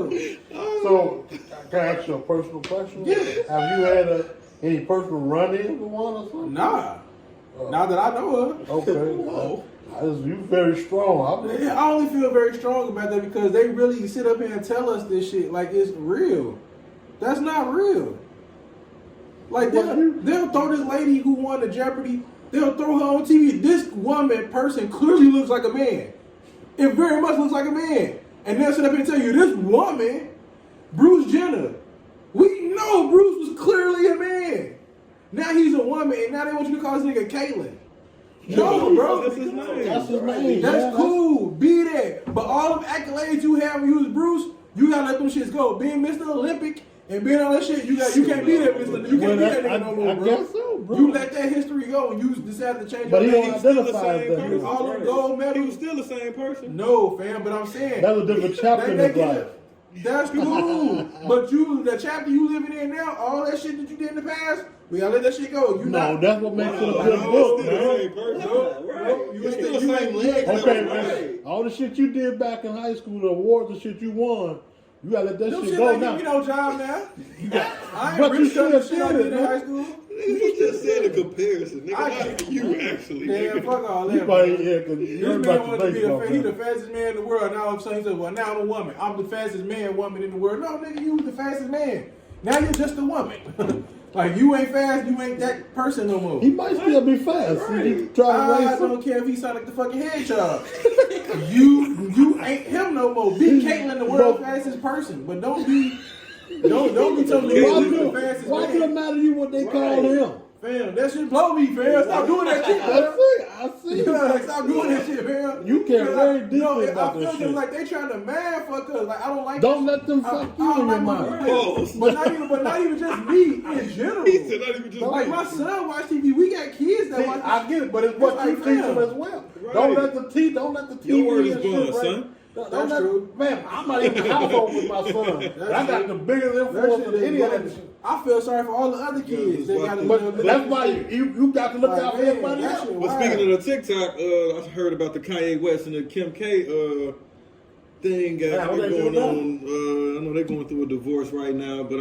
real. So, can I ask you a personal question? Yeah. Have you had any personal run-ins with one or something? Nah. Not that I know of. Okay. Whoa. You very strong. I only feel very strong about that because they really sit up here and tell us this shit like it's real. That's not real. Like they'll throw this lady who won the Jeopardy, they'll throw her on TV. This person clearly looks like a man. It very much looks like a man. And they'll sit up here and tell you, this woman, Bruce Jenner, we know Bruce was clearly a man. Now he's a woman, and now they want you to call this nigga Caitlyn. No, bro. That's his name. That's his name. That's cool. Be that. But all them accolades you have when you was Bruce, you gotta let them shits go. Being Mr. Olympic and being all that shit, you can't be that Mr. You can't be that nigga no more, bro. I guess so, bro. You let that history go and you decided to change But your he name. don't identify as that. person. All them gold He medals. was still the same person. No, fam, but I'm saying That's a different chapter in his life. That's cool. But the chapter you living in now, all that shit that you did in the past, we gotta let that shit go. That's what makes it a good book, Still man. the same person. Right. It's still the same leg. Okay, man. All the shit you did back in high school, the awards and shit you won, you gotta let that Them shit shit go ain't now. give me no job now. I ain't But you rich still the shit I did did it, in man. high school. You just said a comparison, nigga. I Not you actually, Damn, nigga. fuck all You that. probably, man. yeah, because This you're man about wanted to to be baseball. he the fastest man in the world. Now all of a sudden he said, well, now I'm a woman. I'm the fastest woman in the world. No, nigga, you was the fastest man. Now you're just a woman. Like, you ain't fast, you ain't that person no more. He might still be fast. Right. He try to I race don't care if he sound like the fucking Hedgehog. you ain't him no more. Be Caitlyn, the world's fastest person, but don't be telling me you're the fastest Why man. does it matter to you what they call him? Fam, that shit blow me, fam. Stop doing that shit, fam. I see. You know, like, stop doing that shit, man. You care very deeply no, about I this feel shit. like they trying to man fuck us. Like, I don't like. Don't this. let them fuck you I don't in your like mind. Pause. But not even just me in general. He said not even just Like, my son watch TV. We got kids that See, watch. I get it, but it's what It's you like, teach fam. them as well. Right. Don't let the TV. Your word is and bond, shit, right? son. Don't That's true. Man, I'm not even in the household with my son. And I got the biggest That influence shit of any of is that shit. I feel sorry for all the other kids. They got But that's why you got to look Like, out for man, everybody that else. shit But speaking of the TikTok, I heard about the Kanye West and the Kim K thing Yeah, what been they going doing on. I know they're going through a divorce right now, but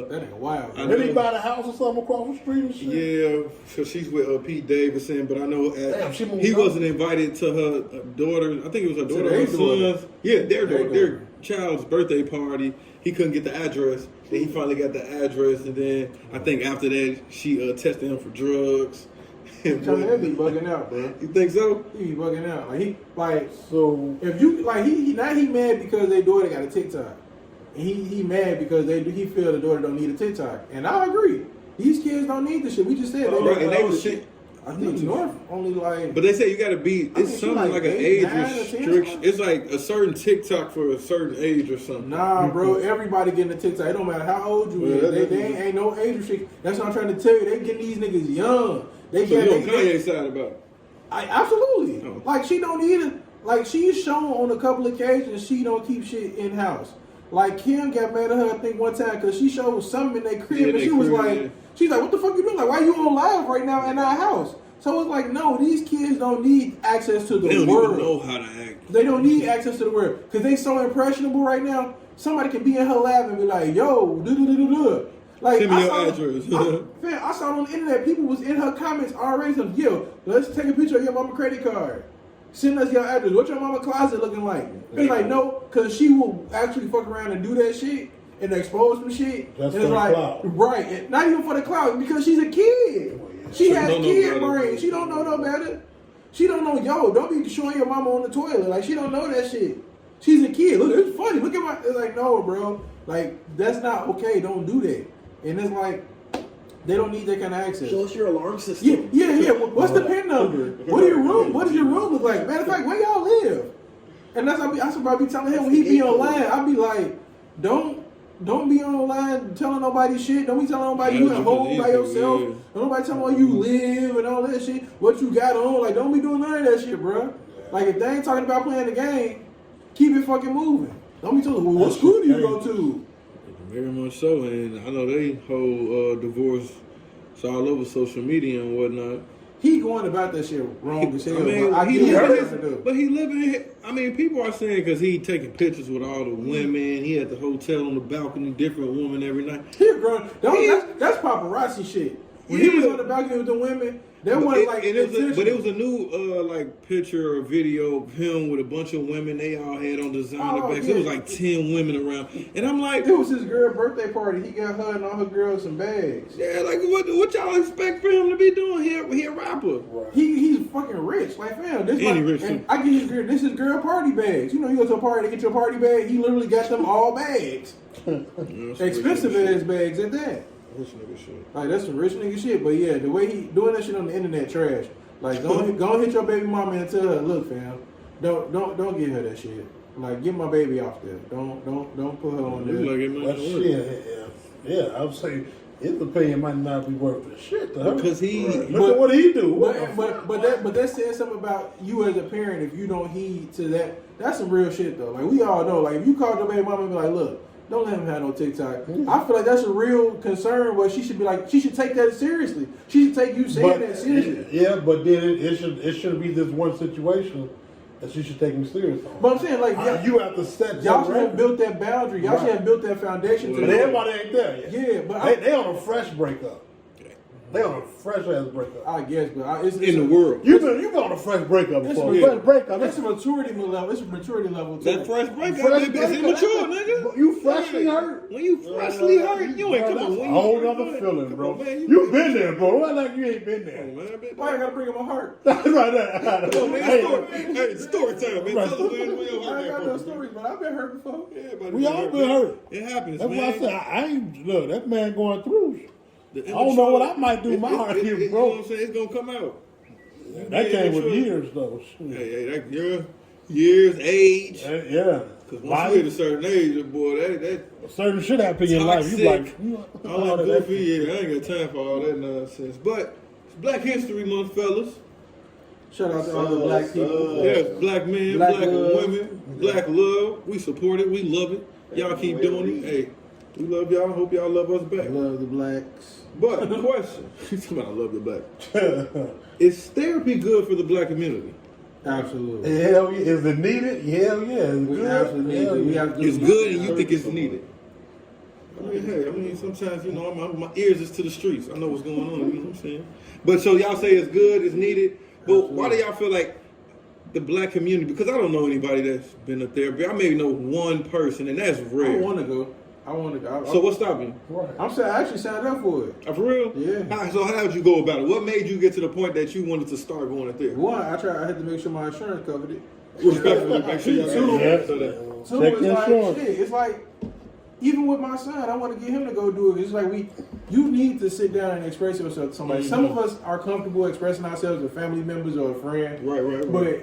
that ain't wild. I Did he know- buy the house or something across the street and shit? Yeah, so she's with Pete Davidson, but I know Damn, she moved he on. wasn't invited to her daughter. I think it was her daughter their or daughter. son's. Yeah, their Their daughter, their daughter. child's birthday party. He couldn't get the address. Then he finally got the address, and then I think after that she tested him for drugs. Kanye be bugging out, bro. You think so? He be bugging out. So If you like, he now he mad because their daughter got a TikTok, and he mad because he feel the daughter don't need a TikTok, and I agree. These kids don't need this shit. We just said they Right, don't and they know was the shit. I think North only like. But they say you got to be. I think It's she something like like an 8, age 9 or 10. restriction. It's like a certain TikTok for a certain age or something. Nah, bro. Everybody getting a TikTok. It don't matter how old you Yeah, is. They ain't no age restriction. That's what I'm trying to tell you. They getting these niggas young. They So you get on Kanye's side about it? absolutely. Oh. Like she don't need it. Like she's shown on a couple occasions she don't keep shit in house. Like Kim got mad at her I think one time because she showed something in their crib Yeah, and they she was crib, like, yeah. she's like, what the fuck you doing? Like, why you on live right now in our house? So it's like, no, these kids don't need access to the They don't world. even know how to act. They don't need access to the world because they so impressionable right now. Somebody can be in her lab and be like, "Yo, do." Like Send me your saw- address. I saw on the internet people was in her comments already saying, "Yo, let's take a picture of your mama credit card. Send us your address. What's your mama closet looking like?" It's like, no, because she will actually fuck around and do that shit and expose some shit. That's and for it's the like, clout. right? And not even for the clout because she's a kid. She She has don't know kid better. brain. She don't know no better. She don't know, yo, don't be showing your mama on the toilet. Like, she don't know that shit. She's a kid. Look, it's funny. Look at my, it's like, no, bro. Like, that's not okay. Don't do that. And it's like, they don't need that kind of access. Show us your alarm system. Yeah. What's the PIN number? What does your room look like? Matter of fact, where y'all live? And that's what I should probably be telling him when he be online. I be like, don't be online telling nobody shit. Don't be telling nobody you at home by yourself. Yeah. Don't nobody telling where you live and all that shit. What you got on. Like, don't be doing none of that shit, bro. Like, if they ain't talking about playing the game, keep it fucking moving. Don't be telling, well, what school do you go to? Very much so, and I know they whole divorce. It's all over social media and whatnot. he going about that shit wrong as hell. I mean, but I he get what living he's trying to do. but he living. I mean, people are saying because he taking pictures with all the women. He at the hotel on the balcony, different woman every night. He a grown. That's paparazzi shit. When he was on the balcony with the women, that wasn't like. But it was a new like picture or video of him with a bunch of women. They all had on designer bags. Yeah. It was like 10 women around, and I'm like, It was his girl's birthday party. He got her and all her girls some bags. yeah, like what y'all expect for him to be doing here? He a rapper. Right. He's fucking rich. Like, fam, this And he my, rich, and too. I get his girl. This is girl party bags. You know, you go to a party to get your party bag. He literally got them all bags, expensive ass bags at that. Rich nigga shit. Like that's some rich nigga shit. But yeah, the way he doing that shit on the internet, trash. Like go hit your baby mama and tell her, look, fam, don't give her that shit. Like get my baby off there. Don't put her on It's there. like it Well, might work. yeah. I would say his opinion might not be worth the shit to her. Because he- Look at what he do. What the fuck? But that says something about you as a parent if you don't heed to that. That's some real shit though. Like we all know. Like if you call your baby mama and be like, look, don't let him have no TikTok. I feel like that's a real concern. Where she should be like, she should take that seriously. She should take you saying that seriously. Yeah, but then it should be this one situation that you should take him serious on. But I'm saying like You have to set y'all your should have record. built that boundary. Y'all should have built that foundation. But to know. everybody ain't there yet. Yeah, but they on a fresh breakup. They on a fresh ass breakup. I guess, but it's in the world. You been on a fresh breakup It's before. a- Fresh breakup. That's a maturity level. It's a maturity level too. That fresh breakup, Fresh it's breakup, immature, that's nigga. You freshly hurt. When you freshly hurt, you ain't Bro, come that's on. a when you whole first other hurt. feeling, Come bro. on, man, You been there, bro. Why like you ain't been Come on, there? man, bitch. Why I gotta bring up my heart? right there. Come on, man. Hey, Hey, story time, man. Right. Tell us when your I heart ain't got got no broke. stories, but I've been hurt before. Yeah, everybody We all been hurt. It happens, That's man. why I said I ain't look. That man going through. The I don't know what I immature- might do. My heart it- get You know broke. what I'm saying? It's gonna come out. That came with immature. years though. Shit. Hey, that years, age. Yeah. Because once you hit a certain age, boy, that Certain shit happen in your life. You Toxic. like all that goofy, yeah, I ain't got time for all that nonsense. But it's Black History Month, fellas. Shout out to all the black people. Yes, black men, Black black love. women, black love. We support it. We love it. Y'all keep doing it. Hey, we love y'all. Hope y'all love us back. Love the blacks. But question, she's talking about I love the black. Is therapy good for the black community? Absolutely. Hell yeah. Is it needed? Hell yeah. It's We good. absolutely need Hell it. We yeah. have to. It's good, and you think it's needed. I mean, sometimes you know my ears is to the streets. I know what's going on. You know what I'm saying? But so y'all say it's good, it's needed. But why do y'all feel like the black community? Because I don't know anybody that's been to therapy. I may know one person, and that's I rare. want to go. So what's stopping you? Right. I'm saying I actually signed up for it. For real? Yeah. So how did you go about it? What made you get to the point that you wanted to start going to therapy? One, I had to make sure my insurance covered it. Respectfully, make sure y'all Yeah. so that. Two, Check it's your like insurance. shit. It's like even with my son, I want to get him to go do it. It's like you need to sit down and express yourself to somebody. Some of us are comfortable expressing ourselves to family members or a friend. Right. But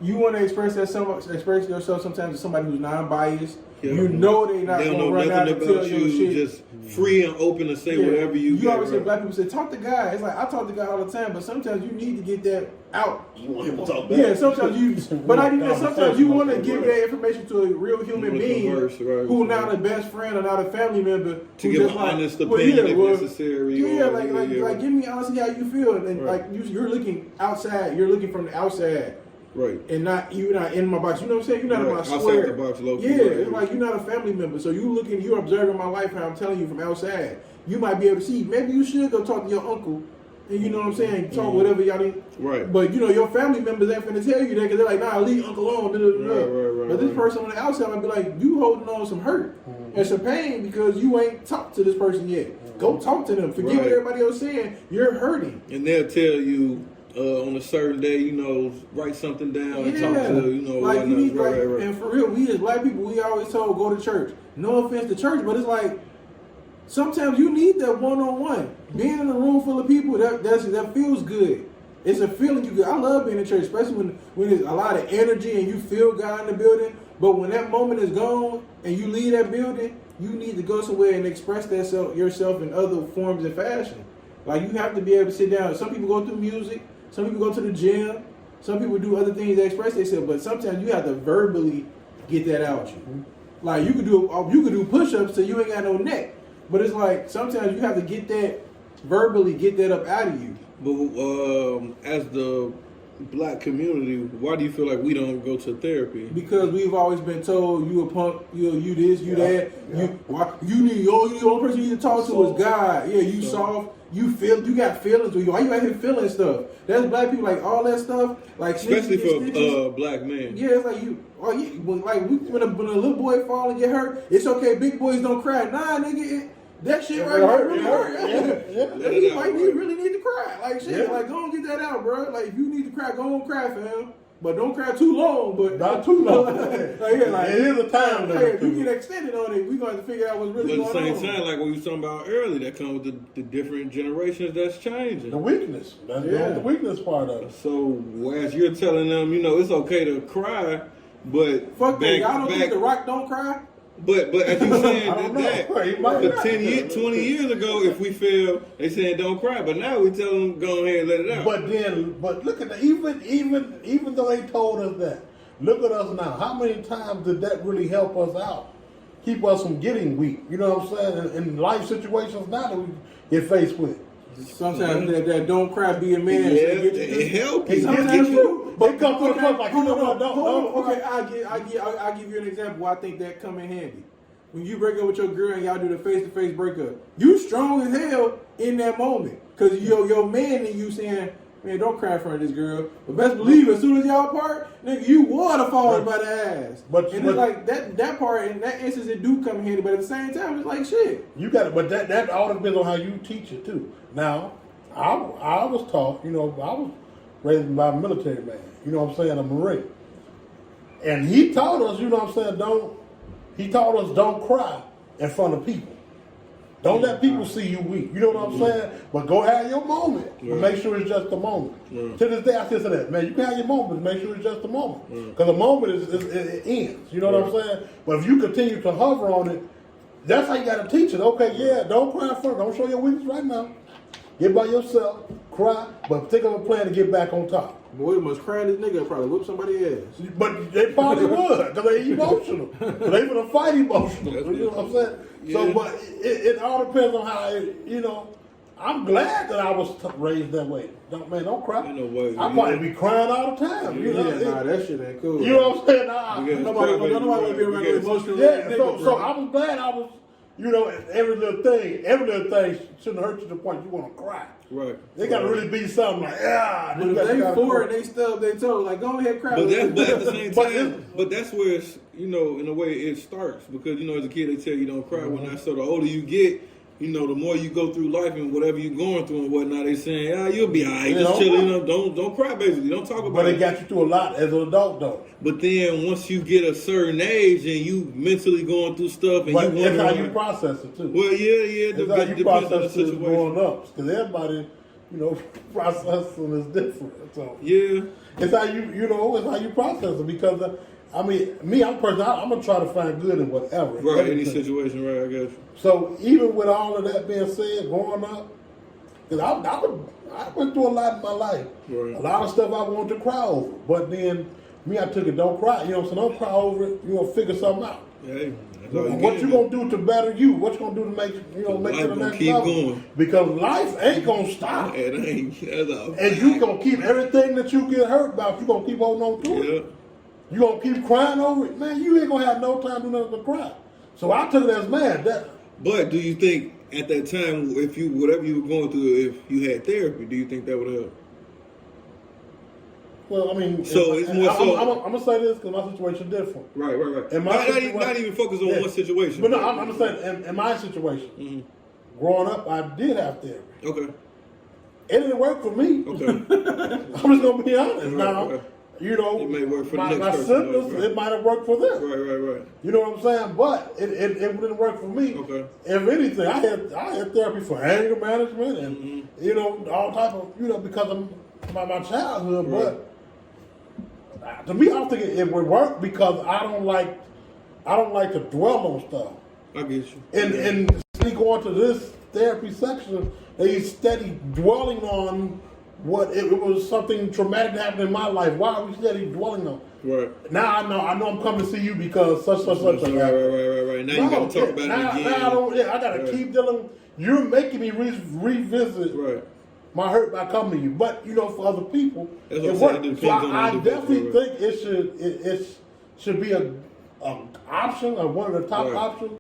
you want to express yourself sometimes to somebody who's non-biased. Yeah. You know they're not They don't going know to run out nothing and tell about your you. shit. Just free and open to say whatever you. You get, always say right? black people say talk to God. It's like I talk to God all the time, but sometimes you need to get that out. You want him to talk back. Yeah, sometimes you, but not even that. Sometimes you want to give Right. that information to a real human wanna being converse, right, who right. not a best friend or not a family member To who give just an like, honest well, opinion yeah, if well, necessary. Yeah, or- like give me honestly how you feel, and Right. like you're looking outside. You're looking from the outside. right. And you're not in my box. You know what I'm saying? You're not in my Right. Outside square. the box, low key, yeah, right. it's like you're not a family member. So you're observing my life, how I'm telling you from outside. You might be able to see. Maybe you should go talk to your uncle, and you know what I'm saying. Talk whatever y'all need. Right. But you know your family members ain't finna tell you that because they're like, nah, leave uncle alone. Da, da, da, da. Right, But this right. person on the outside might be like, you holding on some hurt and some pain because you ain't talked to this person yet. Go talk to them. Forget what Right. everybody else saying. You're hurting. And they'll tell you on a certain day, you know, write something down and talk to, you know, like you need, right. and for real, we as black people, we always told go to church. No offense to church, but it's like sometimes you need that one-on-one. Being in a room full of people, that feels good. It's a feeling you get. I love being in church, especially when there's a lot of energy and you feel God in the building. But when that moment is gone and you leave that building, you need to go somewhere and express yourself in other forms and fashion. Like you have to be able to sit down. Some people go through music. Some people go to the gym. Some people do other things to express themselves. But sometimes you have to verbally get that out you. Like you could do push-ups till you ain't got no neck. But it's like sometimes you have to get that verbally, get that up out of you. But as the black community, why do you feel like we don't go to therapy? Because we've always been told you a punk, you this, you that. You the only person you need to talk to is God. Yeah, you soft. You got feelings. Why you out here feeling stuff? That's black people like all that stuff. Like Especially for snitches. black men. Yeah, it's like you. Oh, yeah. When a little boy fall and get hurt, it's okay. Big boys don't cry. Nah, nigga, that shit right there really hurt. You really need to cry. Like shit. Yeah. Like go and get that out, bro. Like if you need to cry, go and cry, fam. But don't cry too long. But Not too long. It is a time limit. If you get extended on it, we're going to figure out what's really But at going the on. same time, like what we was talking about earlier, that comes with the different generations that's changing. The weakness. That's the weakness part of it. So as you're telling them, it's okay to cry, but Fuck that. Y'all don't think The Rock don't cry? But as you saying I don't that know. He might for not. 10 years, 20 years ago, if we fail, they saying don't cry. But now we tell them go ahead and let it out. But look at that. Even though they told us that, look at us now. How many times did that really help us out? Keep us from getting weak. You know what I'm saying? In life situations now that we get faced with. Sometimes that don't cry, be a man. it helps. It Sometimes you. They come to the point like, hold on. don't. Okay, I'll give you an example where I think that come in handy. When you break up with your girl and y'all do the face-to-face breakup, you strong as hell in that moment. Because your man and you saying, man, don't cry in front of this girl. But best believe as soon as y'all part, nigga, you water falling by the ass. It's like that part, in that instance, it do come in handy. But at the same time, it's like shit. You got it, but that all depends on how you teach it too. Now, I was taught, I was raised by a military man, a Marine. And he taught us, don't cry in front of people. Don't let people see you weak. You know what I'm saying? But go have your moment. But make sure it's just a moment. To this day, I still say that, man, you can have your moment, but make sure it's just a moment. Because a moment it ends. You know what I'm saying? But if you continue to hover on it, that's how you got to teach it. Okay, yeah, don't cry first. Don't show your weakness right now. Get by yourself, cry, but think of a plan to get back on top. Boy, you must cry this nigga probably whoop somebody's ass. But they probably would, because they emotional. They gonna fight emotional. You know what I'm saying? Yeah. So, but it all depends on how, I'm glad that I was raised that way. Don't cry. Ain't no way, I probably be crying all the time. That shit ain't cool. You know what I'm saying? Nah, Nobody would be around with emotional. yeah, so I was glad I was, every little thing shouldn't hurt you to the point you want to cry. Right. They got to really be something like, But if they four and they stub their toes, like go ahead cry. But at the same time, but that's where it's, in a way it starts because as a kid they tell you don't cry. When so the older you get, the more you go through life and whatever you're going through and whatnot, they saying, you'll be alright, just chill, don't cry basically, don't talk about But it. it got you through a lot as an adult though. But then once you get a certain age and you mentally going through stuff and But you that's how wondering, you process it too. well, yeah, That's how you depends on the process it situation. growing up. Because everybody, processing is different. So Yeah. it's how it's how you process it. Because me, I'm a person. I'm gonna try to find good in whatever. Right, any everything. situation, right, I guess. So even with all of that being said, growing up, because I went through a lot in my life. Right. A lot of stuff I wanted to cry over, but then I took it. Don't cry. So don't cry over it. You're gonna figure something out. Hey, that's all What get. you gonna do to better you? What you gonna do to make make it Life to the gonna next keep level? going. Because life ain't gonna stop, It ain't. That's all. and you gonna keep everything that you get hurt about. You gonna keep holding on to it. Yeah. You gonna keep crying over it, man. You ain't gonna have no time to do nothing but cry. So I took it as that. But do you think at that time, if you whatever you were going through, if you had therapy, do you think that would help? Well, So it's more so. I'm gonna say this because my situation is different. Right. In my Not situation- even focus on Yeah. one situation. But no, I'm gonna say in my situation, growing up, I did have therapy. Okay. It didn't work for me. Okay. I'm just gonna be honest. Right, Now, right. It may work for the my next person, symptoms, right. it might have worked for them. Right. You know what I'm saying? But it didn't work for me. Okay. If anything, I had therapy for anger management and all type of because of my childhood. Right. But to me, I don't think it would work because I don't like to dwell on stuff. I get you. And when you go into this therapy section, they steady dwelling on what it was something traumatic that happened in my life. Why are we steady dwelling on? Right. Now I know I'm coming to see you because such. Right. Now you gotta talk about it again. Now I gotta keep dealing. You're making me revisit Right. my hurt by coming to you. But you know, for other people, That's what it I'm saying. works. It So depends on I the definitely individual. think it should be a option or one of the top Right. options